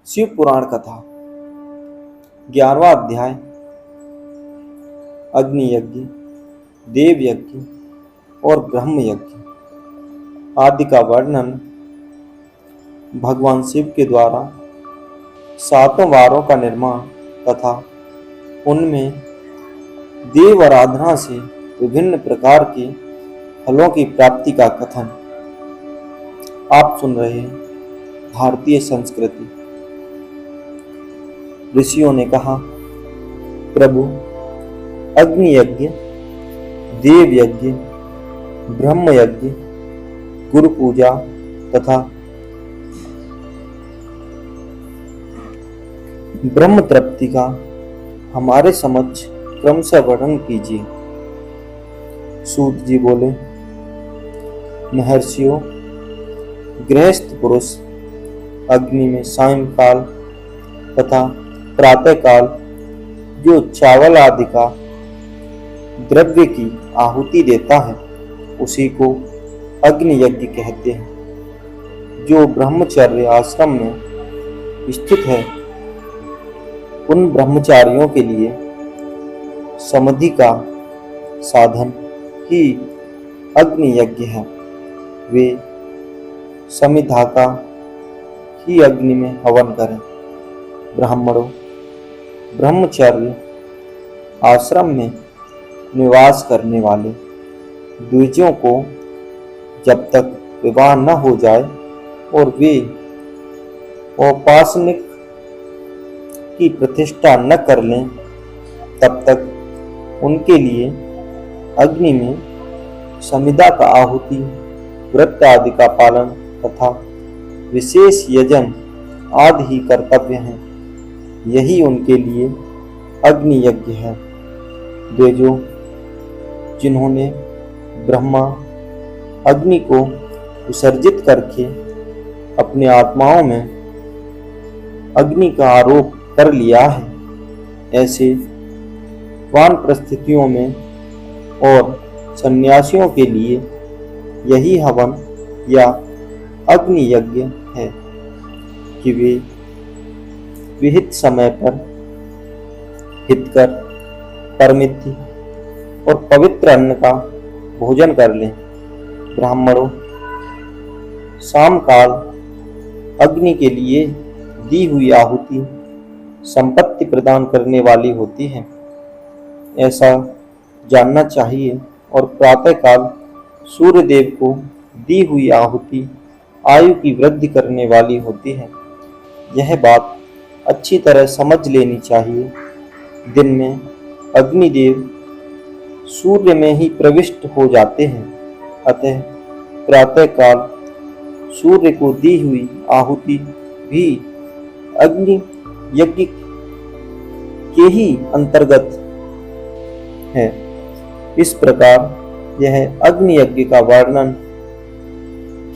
शिव पुराण कथा 11वां अध्याय अग्नि यज्ञ, देव यज्ञ और ब्रह्म यज्ञ आदि का वर्णन भगवान शिव के द्वारा 7 वारों का निर्माण तथा उनमें देव आराधना से विभिन्न प्रकार के फलों की प्राप्ति का कथन। आप सुन रहे हैं भारतीय संस्कृति। ऋषियों ने कहा, प्रभु, अग्नि यज्ञ, देव यज्ञ, ब्रह्म यज्ञ, गुरु पूजा तथा ब्रह्म तृप्ति का हमारे समक्ष क्रमशः वर्णन कीजिए। सूत जी बोले, महर्षियों, गृहस्थ पुरुष अग्नि में सायंकाल तथा प्रातः काल जो चावल आदि का द्रव्य की आहुति देता है उसी को अग्नि यज्ञ कहते हैं। जो ब्रह्मचर्य आश्रम में स्थित है उन ब्रह्मचारियों के लिए समाधि का साधन ही अग्नि यज्ञ है। वे समिधा का ही अग्नि में हवन करें। ब्राह्मणों, ब्रह्मचर्य आश्रम में निवास करने वाले द्विजों को जब तक विवाह न हो जाए और वे औपासनिक की प्रतिष्ठा न कर लें तब तक उनके लिए अग्नि में समिधा का आहुति, व्रत आदि का पालन तथा विशेष यजन आदि ही कर्तव्य हैं। यही उनके लिए अग्नि यज्ञ है। द्विजों, जिन्होंने ब्रह्मा अग्नि को विसर्जित करके अपने आत्माओं में अग्नि का आरोप कर लिया है, ऐसे वानप्रस्थितियों में और सन्यासियों के लिए यही हवन या अग्नि यज्ञ है कि वे विहित समय पर हितकर, परमिति और पवित्र अन्न का भोजन कर लें। ब्राह्मणों, शाम काल अग्नि के लिए दी हुई आहुति संपत्ति प्रदान करने वाली होती है, ऐसा जानना चाहिए। और प्रातः काल सूर्य देव को दी हुई आहुति आयु की वृद्धि करने वाली होती है। यह बात अच्छी तरह समझ लेनी चाहिए। दिन में अग्निदेव सूर्य में ही प्रविष्ट हो जाते हैं, अतः प्रातः काल सूर्य को दी हुई आहुति भी अग्नि यज्ञ के ही अंतर्गत है। इस प्रकार यह अग्नि यज्ञ का वर्णन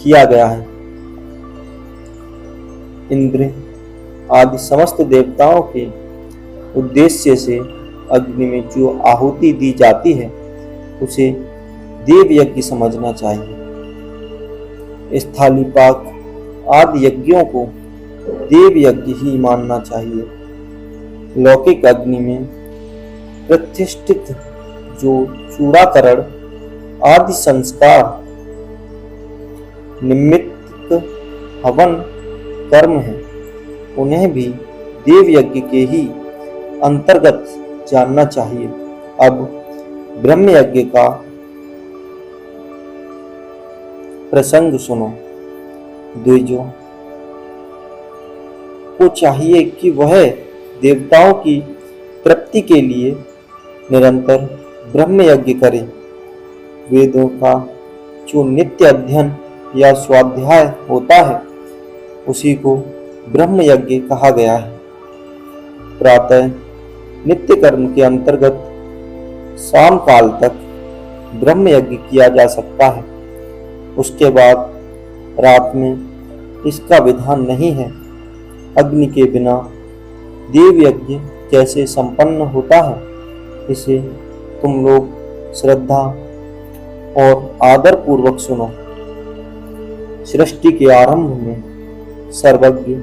किया गया है। इंद्र आदि समस्त देवताओं के उद्देश्य से अग्नि में जो आहुति दी जाती है उसे देव यज्ञ समझना चाहिए। स्थालीपाक आदि यज्ञों को देव यज्ञ ही मानना चाहिए। लौकिक अग्नि में प्रतिष्ठित जो चूड़ाकरण आदि संस्कार निमित्त हवन कर्म है, उन्हें भी देव यज्ञ के ही अंतर्गत जानना चाहिए। अब ब्रह्म यज्ञ का प्रसंग सुनो। द्विजों को चाहिए कि वह देवताओं की तृप्ति के लिए निरंतर ब्रह्म यज्ञ करे। वेदों का जो नित्य अध्ययन या स्वाध्याय होता है उसी को ब्रह्म यज्ञ कहा गया है। प्रातः नित्य कर्म के अंतर्गत शाम काल तक ब्रह्म यज्ञ किया जा सकता है। उसके बाद रात में इसका विधान नहीं है। अग्नि के बिना देव यज्ञ कैसे संपन्न होता है, इसे तुम लोग श्रद्धा और आदर पूर्वक सुनो। सृष्टि के आरंभ में सर्वज्ञ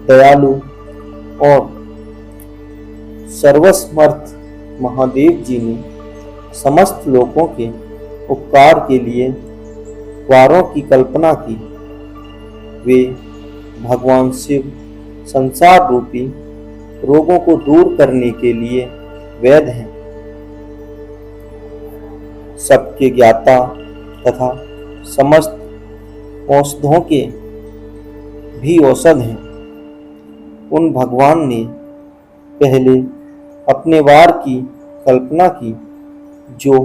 दयालु और सर्वसमर्थ महादेव जी ने समस्त लोगों के उपकार के लिए वारों की कल्पना की। वे भगवान शिव संसार रूपी रोगों को दूर करने के लिए वैद्य हैं, सबके ज्ञाता तथा समस्त औषधों के भी औषध हैं। उन भगवान ने पहले अपने वार की कल्पना की जो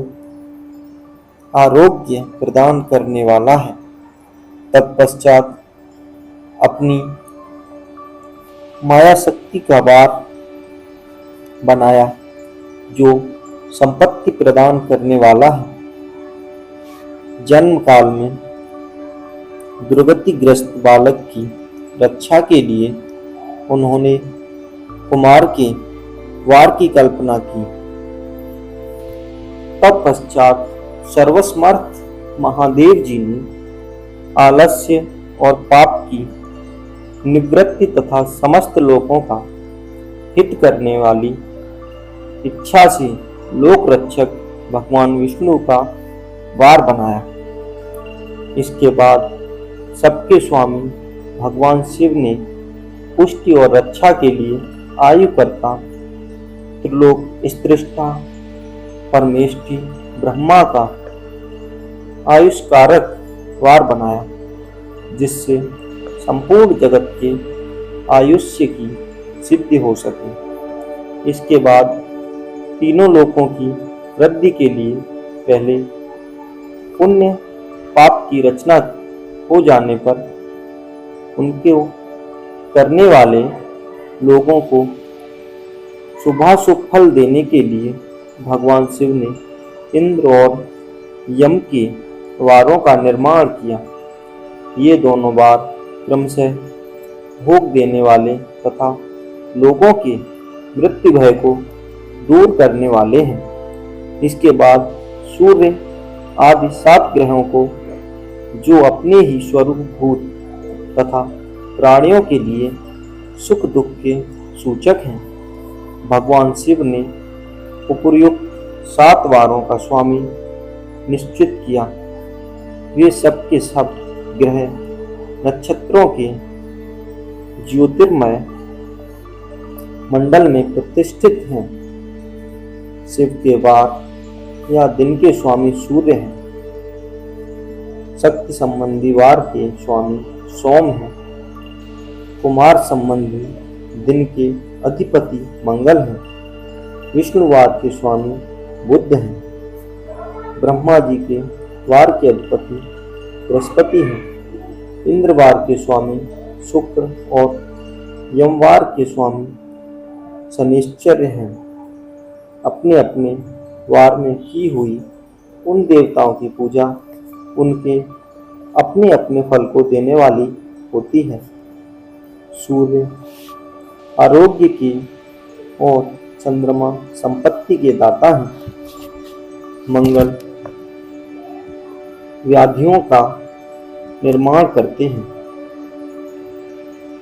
आरोग्य प्रदान करने वाला है। तत्पश्चात अपनी माया शक्ति का वार बनाया जो संपत्ति प्रदान करने वाला है। जन्म काल में दुर्गतिग्रस्त बालक की रक्षा के लिए उन्होंने कुमार के वार की कल्पना की। तत्पश्चात सर्वसमर्थ महादेव जी ने आलस्य और पाप की निवृत्ति तथा समस्त लोगों का हित करने वाली इच्छा से लोक रक्षक भगवान विष्णु का वार बनाया। इसके बाद सबके स्वामी भगवान शिव ने पुष्टि और रक्षा के लिए आयुकर्ता त्रिलोक स्त्रिष्ठा परमेष्ठी ब्रह्मा का आयुष्कारक वार बनाया, जिससे संपूर्ण जगत के आयुष्य की सिद्धि हो सके। इसके बाद तीनों लोकों की वृद्धि के लिए पहले पुण्य पाप की रचना हो जाने पर उनके करने वाले लोगों को शुभाशुभ फल देने के लिए भगवान शिव ने इंद्र और यम के वारों का निर्माण किया। ये दोनों वार क्रमशः भोग देने वाले तथा लोगों के मृत्यु भय को दूर करने वाले हैं। इसके बाद सूर्य आदि 7 ग्रहों को जो अपने ही स्वरूप भूत तथा प्राणियों के लिए सुख दुख के सूचक हैं, भगवान शिव ने उपर्युक्त 7 वारों का स्वामी निश्चित किया। वे सब के सब ग्रह नक्षत्रों के ज्योतिर्मय मंडल में प्रतिष्ठित हैं। शिव के वार या दिन के स्वामी सूर्य हैं। शक्ति संबंधी वार के स्वामी सोम हैं। कुमार संबंधी दिन के अधिपति मंगल हैं। विष्णुवार के स्वामी बुध हैं। ब्रह्मा जी के वार के अधिपति बृहस्पति हैं। इंद्रवार के स्वामी शुक्र और यमवार के स्वामी शनिश्चर हैं। अपने अपने वार में की हुई उन देवताओं की पूजा उनके अपने अपने फल को देने वाली होती है। सूर्य आरोग्य की और चंद्रमा संपत्ति के दाता हैं। मंगल व्याधियों का निर्माण करते हैं।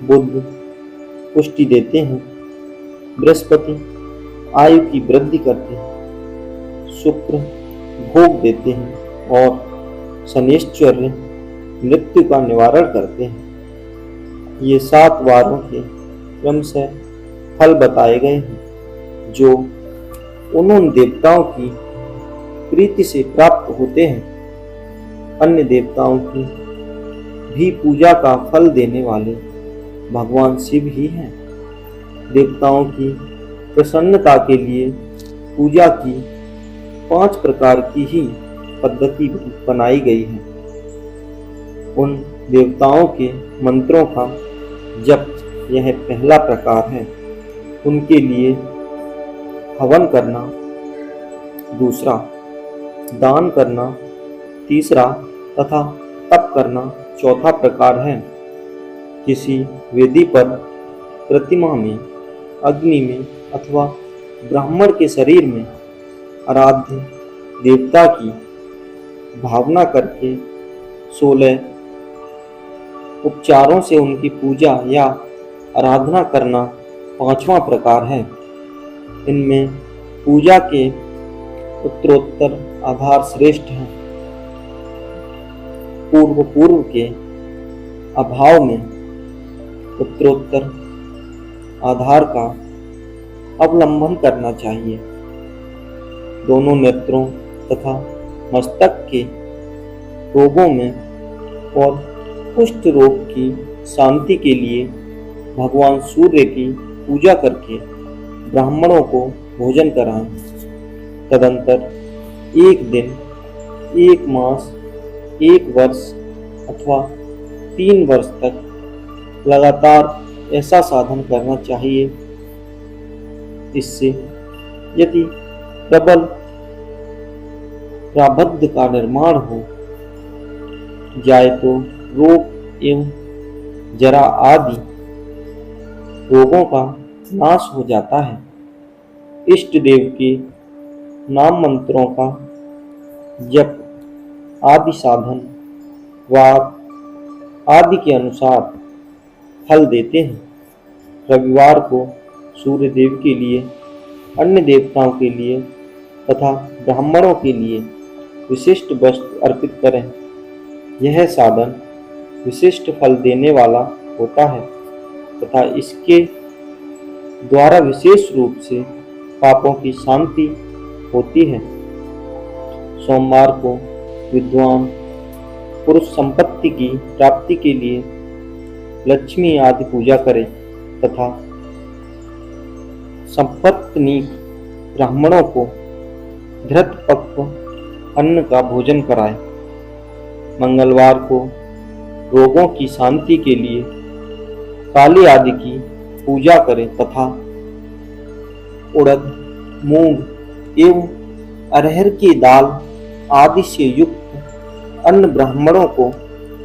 बुध पुष्टि देते हैं। बृहस्पति आयु की वृद्धि करते हैं। शुक्र भोग देते हैं और शनिश्चर मृत्यु का निवारण करते हैं। ये 7 वारों के क्रमशः फल बताए गए हैं जो उन देवताओं की प्रीति से प्राप्त होते हैं। अन्य देवताओं की भी पूजा का फल देने वाले भगवान शिव ही हैं। देवताओं की प्रसन्नता के लिए पूजा की 5 प्रकार की ही पद्धति बनाई गई है। उन देवताओं के मंत्रों का जप यह पहला प्रकार है। उनके लिए हवन करना दूसरा, दान करना तीसरा तथा तप करना चौथा प्रकार है। किसी वेदी पर, प्रतिमा में, अग्नि में अथवा ब्राह्मण के शरीर में आराध्य देवता की भावना करके 16 उपचारों से उनकी पूजा या आराधना करना पांचवा प्रकार है। इनमें पूजा के उत्तरोत्तर आधार श्रेष्ठ हैं। पूर्व के अभाव में उत्तरोत्तर आधार का अवलंबन करना चाहिए। दोनों नेत्रों तथा मस्तक के रोगों में और कुष्ठ रोग की शांति के लिए भगवान सूर्य की पूजा करके ब्राह्मणों को भोजन कराएं। तदंतर एक दिन, एक मास, एक वर्ष अथवा 3 वर्ष तक लगातार ऐसा साधन करना चाहिए। इससे यदि प्रबल प्रारब्ध का निर्माण हो जाए तो रोग एवं जरा आदि रोगों का नाश हो जाता है। इष्ट देव के नाम मंत्रों का जप आदि साधन वाद आदि के अनुसार फल देते हैं। रविवार को सूर्य देव के लिए, अन्य देवताओं के लिए तथा ब्राह्मणों के लिए विशिष्ट वस्तु अर्पित करें। यह साधन विशिष्ट फल देने वाला होता है तथा इसके द्वारा विशेष रूप से पापों की शांति होती है। सोमवार को विद्वान पुरुष संपत्ति की प्राप्ति के लिए लक्ष्मी आदि पूजा करें तथा संपत्ति ब्राह्मणों को धृत पक्व अन्न का भोजन कराएं। मंगलवार को रोगों की शांति के लिए काली आदि की पूजा करें तथा उड़द, मूंग एवं अरहर की दाल आदि से युक्त अन्न ब्राह्मणों को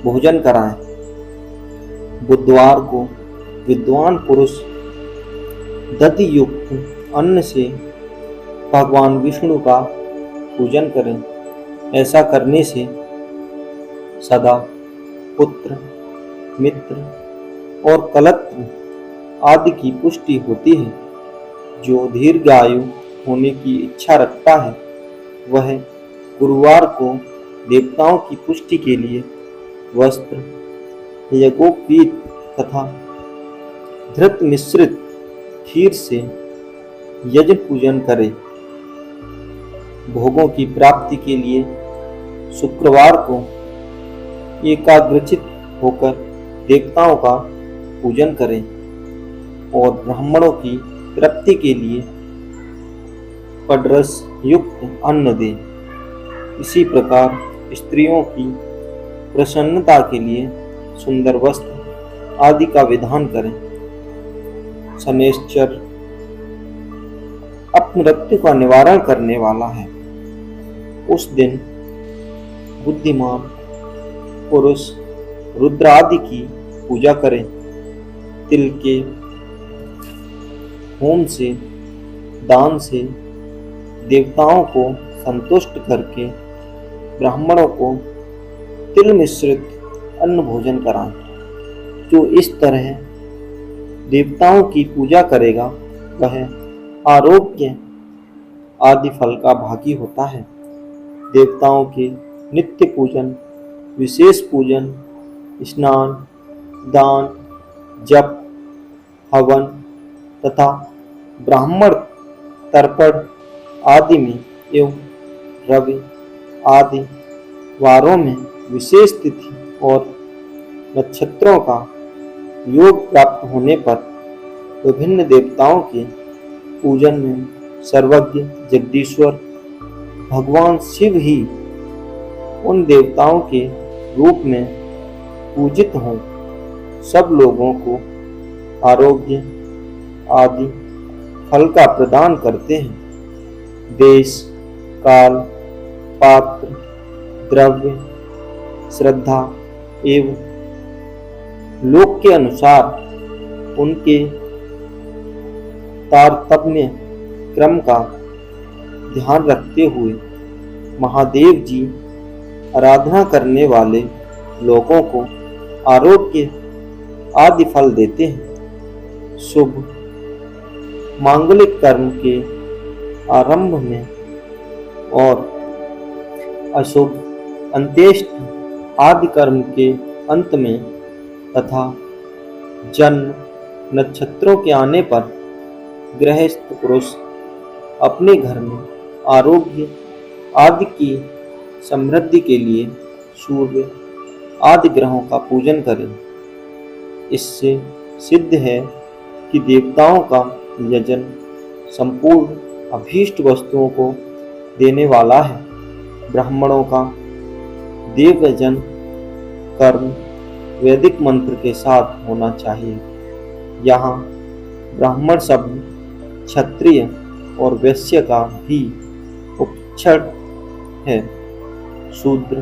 भोजन कराएं। बुधवार को विद्वान पुरुष दधि युक्त अन्न से भगवान विष्णु का पूजन करें। ऐसा करने से सदा पुत्र, मित्र और कलत्र आदि की पुष्टि होती है। जो दीर्घायु होने की इच्छा रखता है वह गुरुवार को देवताओं की पुष्टि के लिए वस्त्र, यज्ञोपवीत तथा धृत मिश्रित खीर से यज्ञ पूजन करे। भोगों की प्राप्ति के लिए शुक्रवार को एकाग्रचित होकर देवताओं का पूजन करें और ब्राह्मणों की तृप्ति के लिए पडरस युक्त अन्न दें। इसी प्रकार स्त्रियों की प्रसन्नता के लिए सुंदर वस्त्र आदि का विधान करें। शनैश्चर अपमृत्यु का निवारण करने वाला है। उस दिन बुद्धिमान पुरुष रुद्र आदि की पूजा करें। तिल के होम से, दान से देवताओं को संतुष्ट करके ब्राह्मणों को तिल मिश्रित अन्न भोजन कराएं। जो इस तरह देवताओं की पूजा करेगा वह आरोग्य आदि फल का भागी होता है। देवताओं के नित्य पूजन, विशेष पूजन, स्नान, दान, जप, हवन तथा ब्राह्मण तर्पण आदि में एवं रवि आदि वारों में विशेष तिथि और नक्षत्रों का योग प्राप्त होने पर विभिन्न देवताओं के पूजन में सर्वज्ञ जगदीश्वर भगवान शिव ही उन देवताओं के रूप में पूजित हों। सब लोगों को आरोग्य आदि फल का प्रदान करते हैं। देश, काल, पात्र, द्रव्य, श्रद्धा एवं लोक के अनुसार उनके तारतम्य क्रम का ध्यान रखते हुए महादेव जी आराधना करने वाले लोगों को आरोग्य आदि फल देते हैं। शुभ मांगलिक कर्म के आरंभ में और अशुभ अंत्येष्टि आदि कर्म के अंत में तथा जन्म नक्षत्रों के आने पर गृहस्थ पुरुष अपने घर में आरोग्य आदि की समृद्धि के लिए सूर्य आदि ग्रहों का पूजन करें। इससे सिद्ध है कि देवताओं का यजन संपूर्ण अभीष्ट वस्तुओं को देने वाला है। ब्राह्मणों का देव यजन कर्म वैदिक मंत्र के साथ होना चाहिए। यहाँ ब्राह्मण शब्द क्षत्रिय और वैश्य का भी उपक्षण है। शूद्र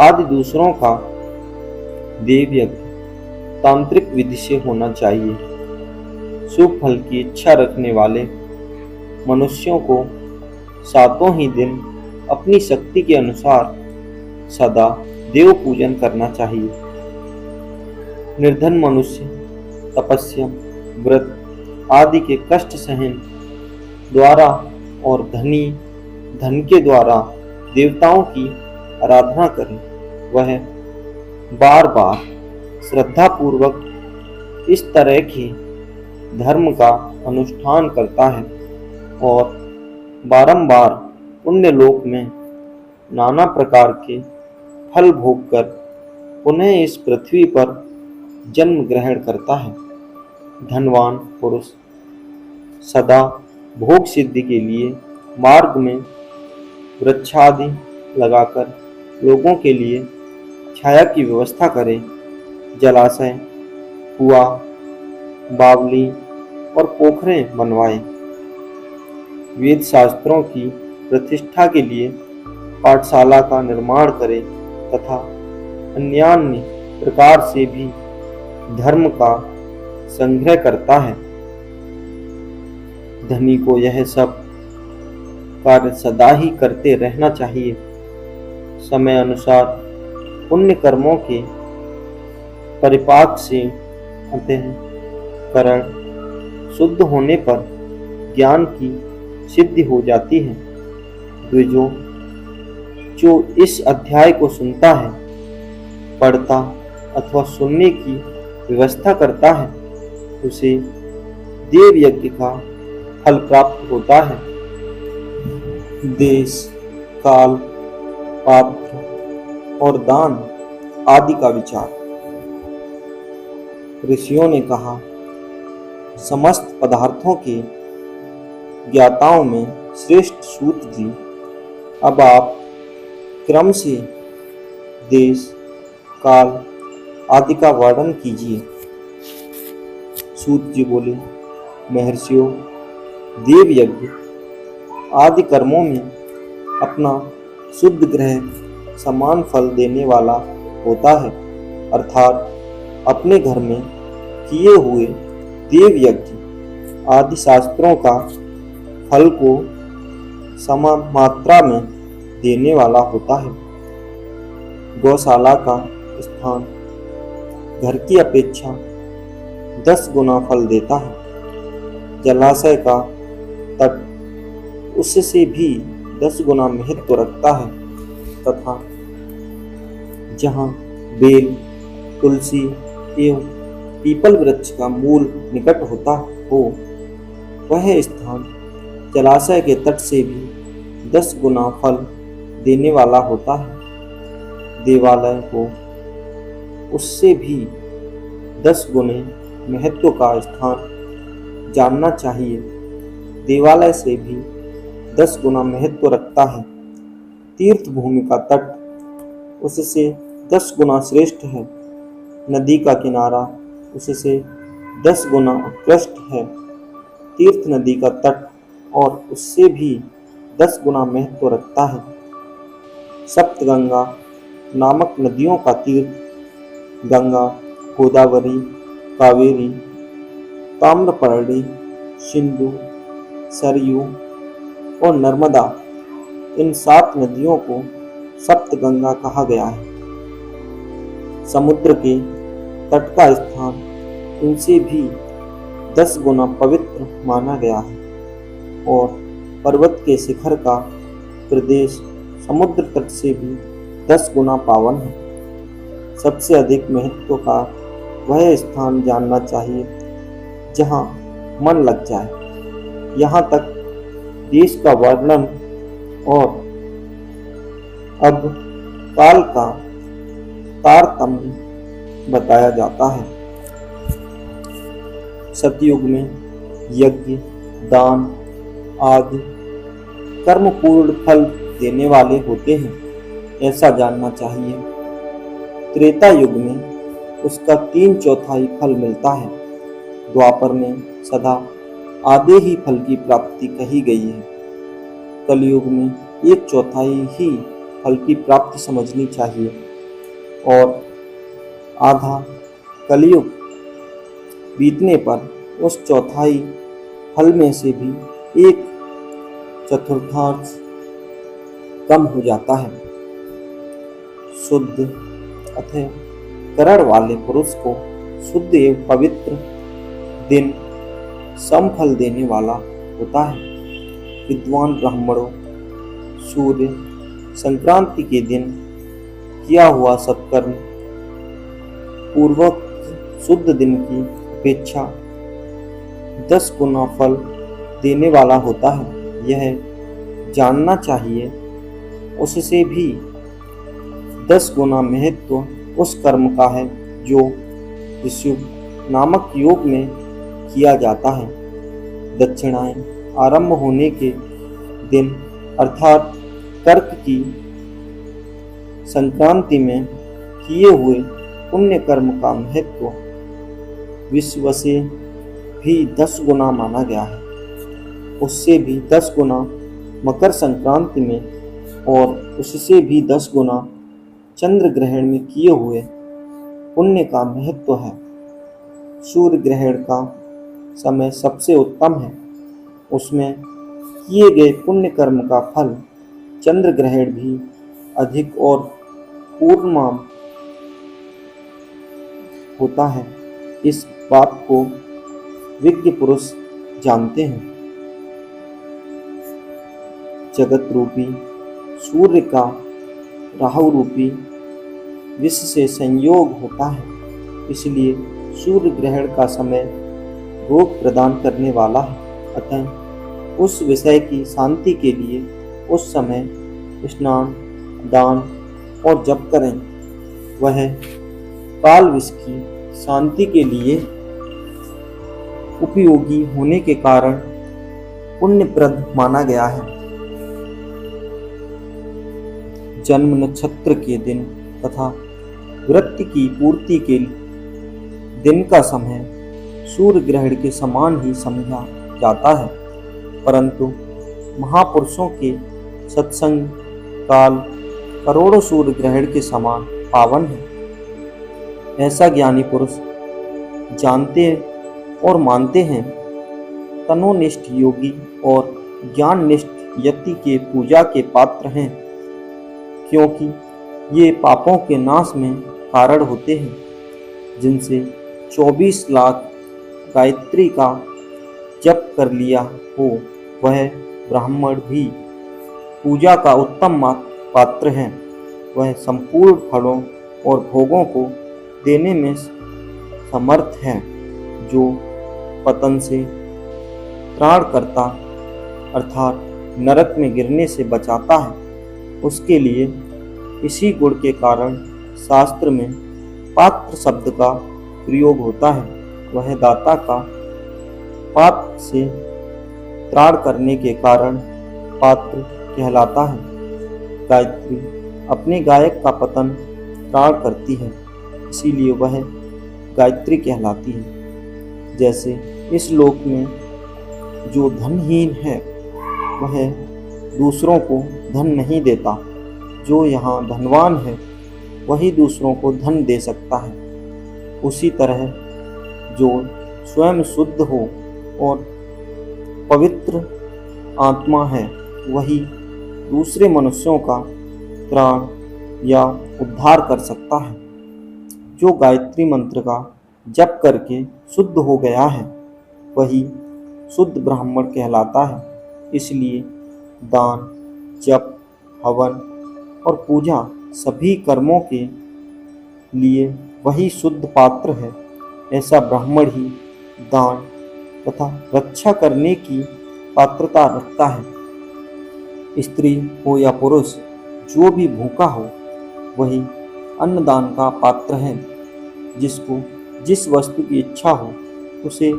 आदि दूसरों का देव यज्ञ तांत्रिक विधि से होना चाहिए। शुभ फल की इच्छा रखने वाले मनुष्यों को सातों ही दिन अपनी शक्ति के अनुसार सदा देव पूजन करना चाहिए। निर्धन मनुष्य तपस्या व्रत आदि के कष्ट सहन द्वारा और धनी धन के द्वारा देवताओं की आराधना करें। वह बार बार श्रद्धा पूर्वक इस तरह के धर्म का अनुष्ठान करता है और बारंबार पुण्य लोक में नाना प्रकार के फल भोग कर पुनः इस पृथ्वी पर जन्म ग्रहण करता है। धनवान पुरुष सदा भोग सिद्धि के लिए मार्ग में वृक्षादि लगाकर लोगों के लिए छाया की व्यवस्था करे। जलाशय कुआं बावली और पोखरें बनवाए। वेद शास्त्रों की प्रतिष्ठा के लिए पाठशाला का निर्माण करे तथा अन्यान्य प्रकार से भी धर्म का संग्रह करता है। धनी को यह सब कार्य सदा ही करते रहना चाहिए। समय अनुसार पुण्य कर्मों के परिपाक से अंतःकरण शुद्ध होने पर ज्ञान की सिद्धि हो जाती है। द्विजों, जो इस अध्याय को सुनता है, पढ़ता अथवा सुनने की व्यवस्था करता है, उसे देव यज्ञ का फल प्राप्त होता है। देश काल पात्र और दान आदि का विचार। ऋषियों ने कहा, समस्त पदार्थों के ज्ञाताओं में श्रेष्ठ सूत जी, अब आप क्रम से देश काल आदि का वर्णन कीजिए। सूत जी बोले, महर्षियों, देव यज्ञ आदि कर्मों में अपना शुद्ध ग्रह समान फल देने वाला होता है, अर्थात अपने घर में किए हुए देव यज्ञ आदि शास्त्रों का फल को समान मात्रा में देने वाला होता है। गौशाला का स्थान घर की अपेक्षा 10 गुना फल देता है। जलाशय का तट उससे भी 10 गुना महत्व रखता है तथा जहाँ बेल तुलसी एवं पीपल वृक्ष का मूल निकट होता हो, वह स्थान जलाशय के तट से भी 10 गुना फल देने वाला होता है। देवालय को उससे भी 10 गुने महत्व का स्थान जानना चाहिए। देवालय से भी 10 गुना महत्व रखता है। तीर्थ भूमि का तट उससे 10 गुना श्रेष्ठ है। नदी का किनारा उससे 10 गुना उत्कृष्ट है। तीर्थ नदी का तट और उससे भी 10 गुना महत्व रखता है। सप्तगंगा नामक नदियों का तीर्थ गंगा, गोदावरी, कावेरी, ताम्रपर्णी, सिंधु, सरयू और नर्मदा, इन 7 नदियों को सप्तगंगा कहा गया है। समुद्र के तट का स्थान इनसे भी 10 गुना पवित्र माना गया है और पर्वत के शिखर का प्रदेश समुद्र तट से भी 10 गुना पावन है। सबसे अधिक महत्व का वह स्थान जानना चाहिए जहाँ मन लग जाए। यहाँ तक देश का वर्णन और अब काल का तारतम्य बताया जाता है। सतयुग में यज्ञ, दान आदि कर्म पूर्ण फल देने वाले होते हैं, ऐसा जानना चाहिए। त्रेता युग में उसका 3/4 फल मिलता है। द्वापर में सदा आधे ही फल की प्राप्ति कही गई है। कलयुग में 1/4 ही फल की प्राप्ति समझनी चाहिए और आधा कलयुग बीतने पर उस चौथाई फल में से भी 1/4 कम हो जाता है। शुद्ध अतः करण वाले पुरुष को शुद्ध एवं पवित्र दिन समफल देने वाला होता है। विद्वान ब्राह्मणों सूर्य संक्रांति के दिन किया हुआ सत्कर्म पूर्वक शुद्ध दिन की अपेक्षा 10 गुना फल देने वाला होता है। यह जानना चाहिए उससे भी 10 गुना महत्व उस कर्म का है जो ऋषयुग नामक योग में किया जाता है। दक्षिणाएं आरंभ होने के दिन अर्थात कर्क की संक्रांति में किए हुए पुण्य कर्म का महत्व विश्व से भी 10 गुना माना गया है। उससे भी 10 गुना मकर संक्रांति में और उससे भी 10 गुना चंद्र ग्रहण में किए हुए पुण्य का महत्व है। सूर्य ग्रहण का समय सबसे उत्तम है। उसमें किए गए पुण्य कर्म का फल चंद्र ग्रहण भी अधिक और पूर्णमा होता है। इस बात को विज्ञ पुरुष जानते हैं। जगत रूपी सूर्य का राहु रूपी विश्व से संयोग होता है, इसलिए सूर्य ग्रहण का समय रोग प्रदान करने वाला है। अतः उस विषय की शांति के लिए उस समय स्नान, दान और जप करें। वह काल विष की शांति के लिए उपयोगी होने के कारण पुण्यप्रद माना गया है। जन्म नक्षत्र के दिन तथा वृत्ति की पूर्ति के दिन का समय सूर्य ग्रहण के समान ही समझा जाता है, परंतु महापुरुषों के सत्संग काल करोड़ों सूर्य ग्रहण के समान पावन है। ऐसा ज्ञानी पुरुष जानते और मानते हैं। तनोनिष्ठ योगी और ज्ञाननिष्ठ यति के पूजा के पात्र हैं, क्योंकि ये पापों के नाश में कारण होते हैं। जिनसे 24 लाख गायत्री का जप कर लिया हो, वह ब्राह्मण भी पूजा का उत्तम पात्र है। वह संपूर्ण फलों और भोगों को देने में समर्थ है। जो पतन से त्राणकर्ता अर्थात नरक में गिरने से बचाता है, उसके लिए इसी गुण के कारण शास्त्र में पात्र शब्द का प्रयोग होता है। वह दाता का पात्र से त्राण करने के कारण पात्र कहलाता है। गायत्री अपने गायक का पतन त्राण करती है, इसीलिए वह गायत्री कहलाती है। जैसे इस लोक में जो धनहीन है वह दूसरों को धन नहीं देता, जो यहाँ धनवान है वही दूसरों को धन दे सकता है। उसी तरह जो स्वयं शुद्ध हो और पवित्र आत्मा है, वही दूसरे मनुष्यों का त्राण या उद्धार कर सकता है। जो गायत्री मंत्र का जप करके शुद्ध हो गया है, वही शुद्ध ब्राह्मण कहलाता है। इसलिए दान, जप, हवन और पूजा सभी कर्मों के लिए वही शुद्ध पात्र है। ऐसा ब्राह्मण ही दान तथा रक्षा करने की पात्रता रखता है। स्त्री हो या पुरुष, जो भी भूखा हो वही अन्नदान का पात्र है। जिसको जिस वस्तु की इच्छा हो उसे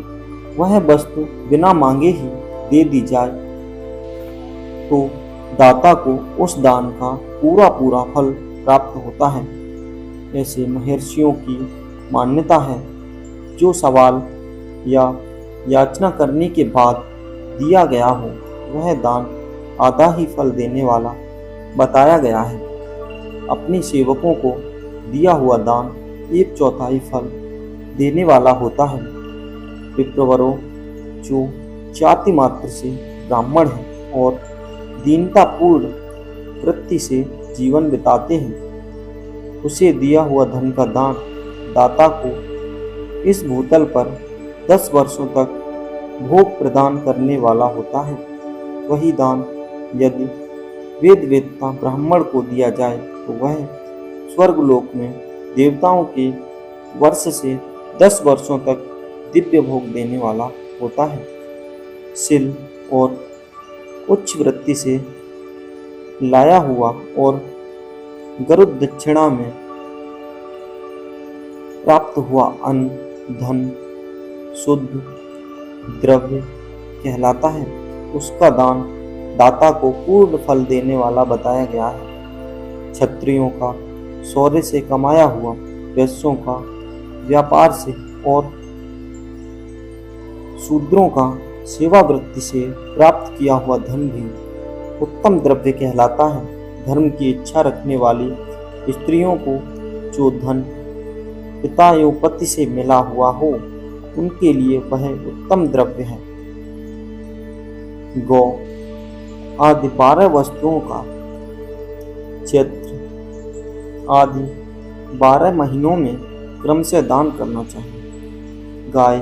वह वस्तु बिना मांगे ही दे दी जाए तो दाता को उस दान का पूरा फल प्राप्त होता है। ऐसे महर्षियों की मान्यता है, जो सवाल या याचना करने के बाद दिया गया हो वह दान आधा ही फल देने वाला बताया गया है। अपने सेवकों को दिया हुआ दान 1/4 फल देने वाला होता है। विप्रवरों, जो जाति मात्र से ब्राह्मण हैं और दीनतापूर्ण वृत्ति से जीवन बिताते हैं, उसे दिया हुआ धन का दान दाता को इस भूतल पर 10 वर्षों तक भोग प्रदान करने वाला होता है। वही दान यदि वेदवेत्ता ब्राह्मण को दिया जाए तो वह स्वर्गलोक में देवताओं के वर्ष से 10 वर्षों तक दिव्य भोग देने वाला होता है। शील और उच्च वृत्ति से लाया हुआ और गरुड़ दक्षिणा में प्राप्त हुआ अन्न, धन शुद्ध द्रव्य कहलाता है। उसका दान दाता को पूर्ण फल देने वाला बताया गया है। क्षत्रियों का शौर्य से कमाया हुआ, वैश्यों का व्यापार से और शूद्रों का सेवा वृत्ति से प्राप्त किया हुआ धन भी उत्तम द्रव्य कहलाता है। धर्म की इच्छा रखने वाली स्त्रियों को जो धन पिता एवं पति से मिला हुआ हो उनके लिए वह उत्तम द्रव्य है। गौ आदि 12 वस्तुओं का चैत्र आदि 12 महीनों में क्रम से दान करना चाहिए। गाय,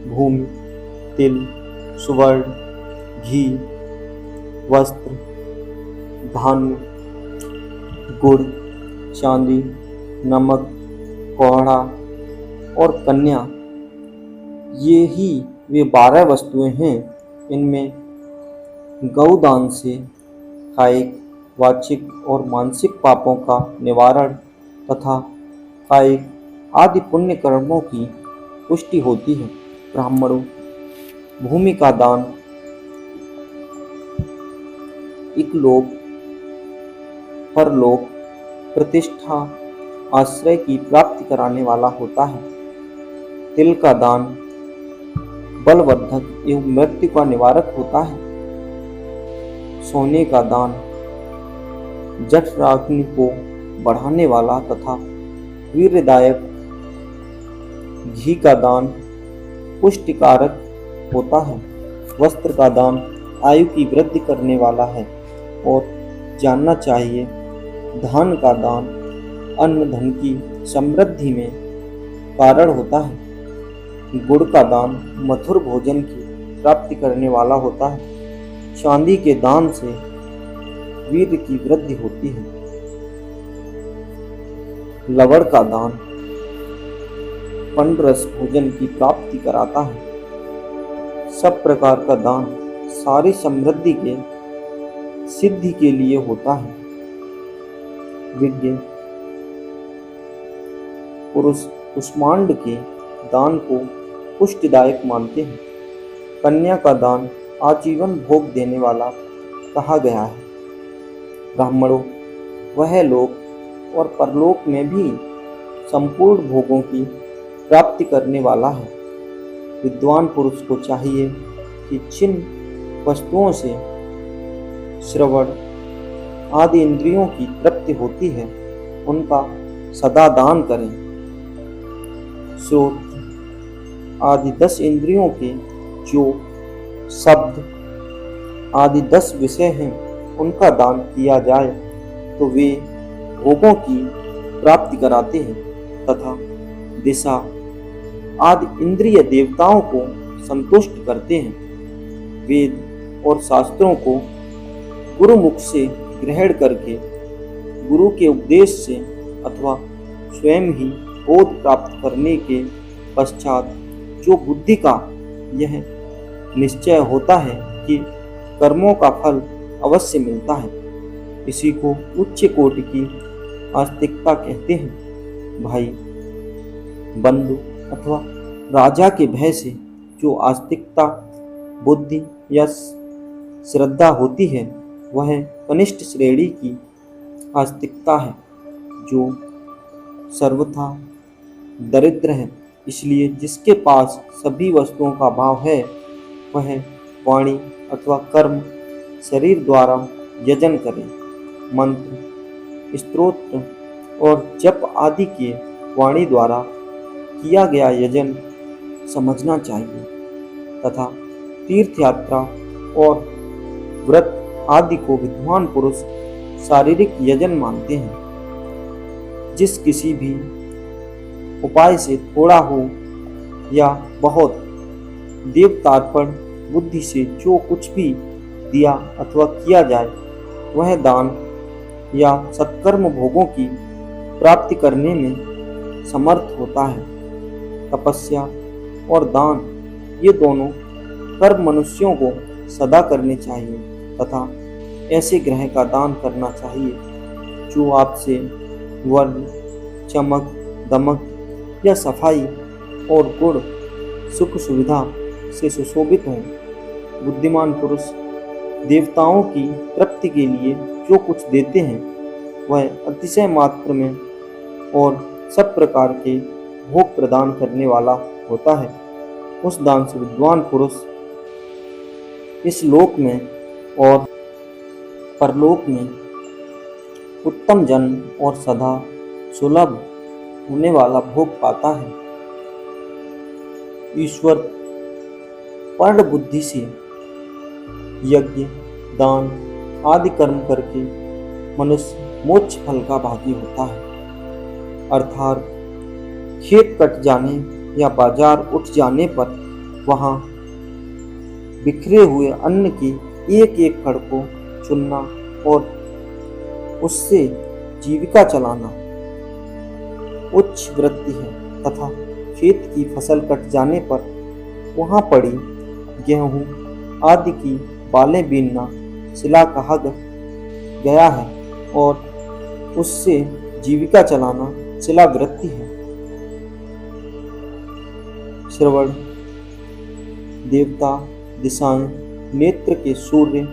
भूमि, तिल, सुवर्ण, घी, वस्त्र, धान्य, गुड़, चांदी, नमक, कोहड़ा और कन्या, ये ही वे 12 वस्तुएं हैं। इनमें गौदान से कायिक, वाचिक और मानसिक पापों का निवारण तथा कायिक आदि पुण्य कर्मों की पुष्टि होती है। ब्राह्मणों, भूमि का दान इकलोक, परलोक, प्रतिष्ठा, आश्रय की प्राप्ति कराने वाला होता है। तिल का दान बलवर्धक एवं मृत्यु का निवारक होता है। सोने का दान जठराग्नि को बढ़ाने वाला तथा वीर्यदायक, घी का दान पुष्टिकारक होता है। वस्त्र का दान आयु की वृद्धि करने वाला है। और जानना चाहिए, धान का दान अन्न धन की समृद्धि में कारण होता है। गुड़ का दान मधुर भोजन की प्राप्ति करने वाला होता है। चांदी के दान से वीर्य की वृद्धि होती है। लवण का दान पंडरस भोजन की प्राप्ति कराता है। सब प्रकार का दान सारी समृद्धि के सिद्धि के लिए होता है। विज्ञ पुरुष कुष्मांड के दान को पुष्टिदायक मानते हैं। कन्या का दान आजीवन भोग देने वाला कहा गया है। ब्राह्मणों, वह लोक और परलोक में भी संपूर्ण भोगों की प्राप्ति करने वाला है। विद्वान पुरुष को चाहिए कि जिन वस्तुओं से श्रवण आदि इंद्रियों की तृप्ति होती है उनका सदा दान करें। श्रोत्र आदि 10 इंद्रियों के जो शब्द आदि 10 विषय हैं उनका दान किया जाए तो वे भोगों की प्राप्ति कराते हैं तथा दिशा आदि इंद्रिय देवताओं को संतुष्ट करते हैं। वेद और शास्त्रों को गुरुमुख से ग्रहण करके गुरु के उपदेश से अथवा स्वयं ही बोध प्राप्त करने के पश्चात जो बुद्धि का यह निश्चय होता है कि कर्मों का फल अवश्य मिलता है, इसी को उच्च कोटि की आस्तिकता कहते हैं। भाई बंधु अथवा राजा के भय से जो आस्तिकता बुद्धि या श्रद्धा होती है वह कनिष्ठ श्रेणी की आस्तिकता है, जो सर्वथा दरिद्र है। इसलिए जिसके पास सभी वस्तुओं का भाव है वह वाणी अथवा कर्म शरीर द्वारा यजन करे। मंत्र स्तोत्र और जप आदि के वाणी द्वारा किया गया यजन समझना चाहिए तथा तीर्थ यात्रा और व्रत आदि को विद्वान पुरुष शारीरिक यजन मानते हैं। जिस किसी भी उपाय से थोड़ा हो या बहुत देवतार्पण बुद्धि से जो कुछ भी दिया अथवा किया जाए वह दान या सत्कर्म भोगों की प्राप्ति करने में समर्थ होता है। तपस्या और दान ये दोनों कर्म मनुष्यों को सदा करने चाहिए तथा ऐसे ग्रह का दान करना चाहिए जो आपसे वर्ण चमक दमक या सफाई और गुण सुख सुविधा से सुशोभित हों। बुद्धिमान पुरुष देवताओं की तृप्ति के लिए जो कुछ देते हैं वह अतिशय मात्र में और सब प्रकार के भोग प्रदान करने वाला होता है। उस दान से विद्वान पुरुष इस लोक में और परलोक में उत्तम जन्म और सदा सुलभ होने वाला भोग पाता है। ईश्वर पूर्ण बुद्धि से यज्ञ दान आदि कर्म करके मनुष्य मोक्ष फल का भागी होता है। अर्थात खेत कट जाने या बाजार उठ जाने पर वहां बिखरे हुए अन्न की एक एक कण को चुनना और उससे जीविका चलाना उच्च वृत्ति है तथा खेत की फसल कट जाने पर वहां पड़ी गेहूं आदि की बालें बीनना सिला कहा गया है और उससे जीविका चलाना सिला वृत्ति है। श्रवण देवता दिशाएं नेत्र के सूर्य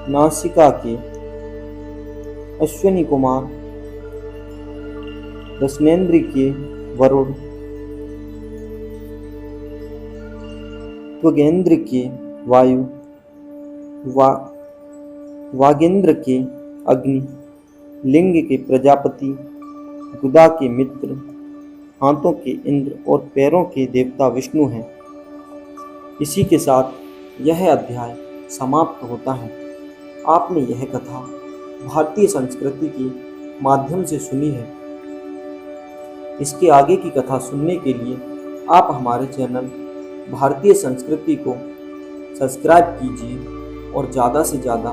नासिका के अश्विनी कुमार रसनेन्द्र के वरुण त्वगेंद्र के वायु वागेंद्र के अग्नि लिंग के प्रजापति गुदा के मित्र हाथों के इंद्र और पैरों के देवता विष्णु हैं। इसी के साथ यह अध्याय समाप्त होता है। आपने यह कथा भारतीय संस्कृति के माध्यम से सुनी है। इसके आगे की कथा सुनने के लिए आप हमारे चैनल भारतीय संस्कृति को सब्सक्राइब कीजिए और ज़्यादा से ज़्यादा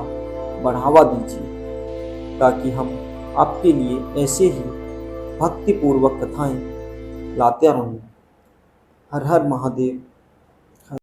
बढ़ावा दीजिए ताकि हम आपके लिए ऐसे ही भक्तिपूर्वक कथाएं लाते रहूं। हर हर महादेव।